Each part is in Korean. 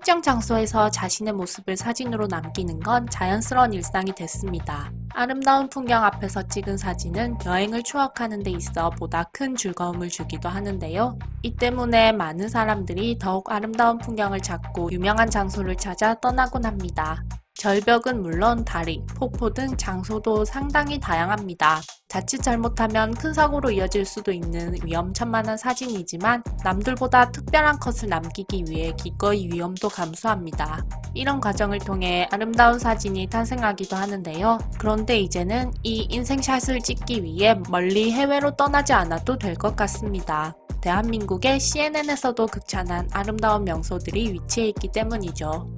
특정 장소에서 자신의 모습을 사진으로 남기는 건 자연스러운 일상이 됐습니다. 아름다운 풍경 앞에서 찍은 사진은 여행을 추억하는 데 있어 보다 큰 즐거움을 주기도 하는데요. 이 때문에 많은 사람들이 더욱 아름다운 풍경을 찾고 유명한 장소를 찾아 떠나곤 합니다. 절벽은 물론 다리, 폭포 등 장소도 상당히 다양합니다. 자칫 잘못하면 큰 사고로 이어질 수도 있는 위험천만한 사진이지만 남들보다 특별한 컷을 남기기 위해 기꺼이 위험도 감수합니다. 이런 과정을 통해 아름다운 사진이 탄생하기도 하는데요. 그런데 이제는 이 인생샷을 찍기 위해 멀리 해외로 떠나지 않아도 될 것 같습니다. 대한민국의 CNN에서도 극찬한 아름다운 명소들이 위치해 있기 때문이죠.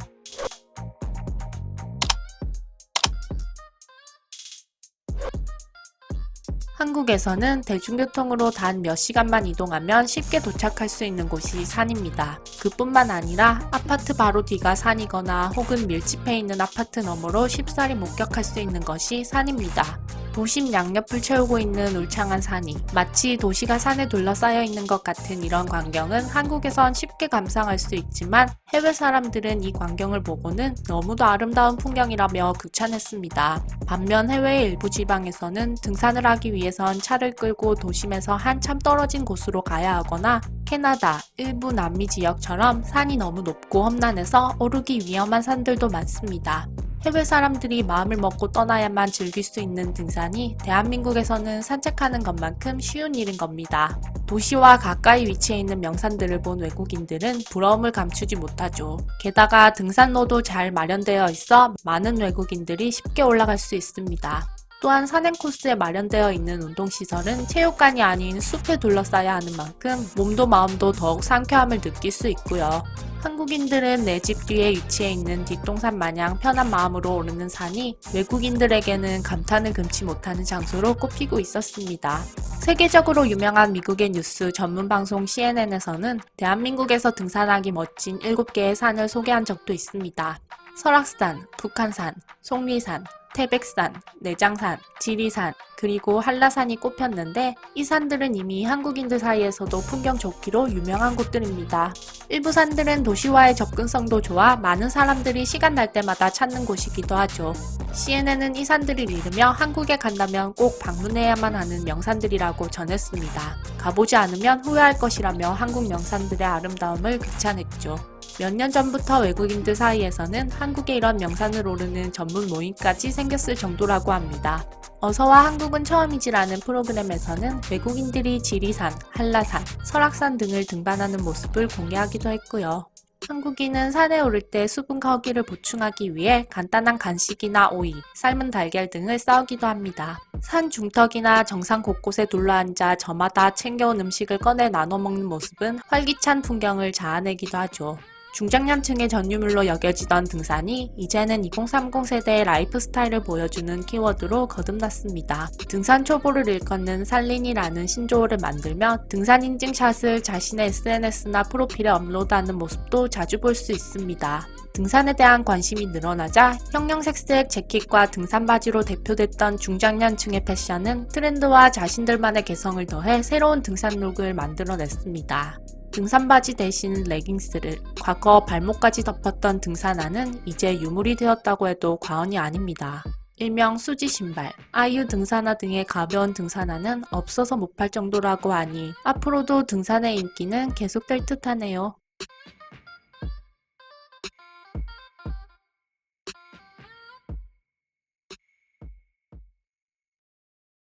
한국에서는 대중교통으로 단 몇 시간만 이동하면 쉽게 도착할 수 있는 곳이 산입니다. 그뿐만 아니라 아파트 바로 뒤가 산이거나 혹은 밀집해 있는 아파트 너머로 쉽사리 목격할 수 있는 것이 산입니다. 도심 양옆을 채우고 있는 울창한 산이 마치 도시가 산에 둘러싸여 있는 것 같은 이런 광경은 한국에선 쉽게 감상할 수 있지만 해외 사람들은 이 광경을 보고는 너무도 아름다운 풍경이라며 극찬했습니다. 반면 해외의 일부 지방에서는 등산을 하기 위해선 차를 끌고 도심에서 한참 떨어진 곳으로 가야 하거나 캐나다, 일부 남미 지역처럼 산이 너무 높고 험난해서 오르기 위험한 산들도 많습니다. 해외 사람들이 마음을 먹고 떠나야만 즐길 수 있는 등산이 대한민국에서는 산책하는 것만큼 쉬운 일인 겁니다. 도시와 가까이 위치해 있는 명산들을 본 외국인들은 부러움을 감추지 못하죠. 게다가 등산로도 잘 마련되어 있어 많은 외국인들이 쉽게 올라갈 수 있습니다. 또한 산행 코스에 마련되어 있는 운동시설은 체육관이 아닌 숲에 둘러싸야 하는 만큼 몸도 마음도 더욱 상쾌함을 느낄 수 있고요. 한국인들은 내 집 뒤에 위치해 있는 뒷동산 마냥 편한 마음으로 오르는 산이 외국인들에게는 감탄을 금치 못하는 장소로 꼽히고 있었습니다. 세계적으로 유명한 미국의 뉴스 전문 방송 CNN에서는 대한민국에서 등산하기 멋진 7개의 산을 소개한 적도 있습니다. 설악산, 북한산, 속리산, 태백산, 내장산, 지리산, 그리고 한라산이 꼽혔는데 이 산들은 이미 한국인들 사이에서도 풍경 좋기로 유명한 곳들입니다. 일부 산들은 도시와의 접근성도 좋아 많은 사람들이 시간 날 때마다 찾는 곳이기도 하죠. CNN은 이 산들을 잃으며 한국에 간다면 꼭 방문해야만 하는 명산들이라고 전했습니다. 가보지 않으면 후회할 것이라며 한국 명산들의 아름다움을 극찬했죠. 몇 년 전부터 외국인들 사이에서는 한국의 이런 명산을 오르는 전문 모임까지 생겼을 정도라고 합니다. 어서와 한국은 처음이지라는 프로그램에서는 외국인들이 지리산, 한라산, 설악산 등을 등반하는 모습을 공개하기도 했고요. 한국인은 산에 오를 때 수분과 허기를 보충하기 위해 간단한 간식이나 오이, 삶은 달걀 등을 싸오기도 합니다. 산 중턱이나 정상 곳곳에 둘러앉아 저마다 챙겨온 음식을 꺼내 나눠 먹는 모습은 활기찬 풍경을 자아내기도 하죠. 중장년층의 전유물로 여겨지던 등산이 이제는 2030 세대의 라이프 스타일을 보여주는 키워드로 거듭났습니다. 등산 초보를 일컫는 산린이라는 신조어를 만들며 등산 인증샷을 자신의 SNS나 프로필에 업로드하는 모습도 자주 볼 수 있습니다. 등산에 대한 관심이 늘어나자 형형색색 재킷과 등산 바지로 대표됐던 중장년층의 패션은 트렌드와 자신들만의 개성을 더해 새로운 등산 룩을 만들어냈습니다. 등산 바지 대신 레깅스를, 과거 발목까지 덮었던 등산화는 이제 유물이 되었다고 해도 과언이 아닙니다. 일명 수지 신발, 아이유 등산화 등의 가벼운 등산화는 없어서 못 팔 정도라고 하니 앞으로도 등산의 인기는 계속될 듯하네요.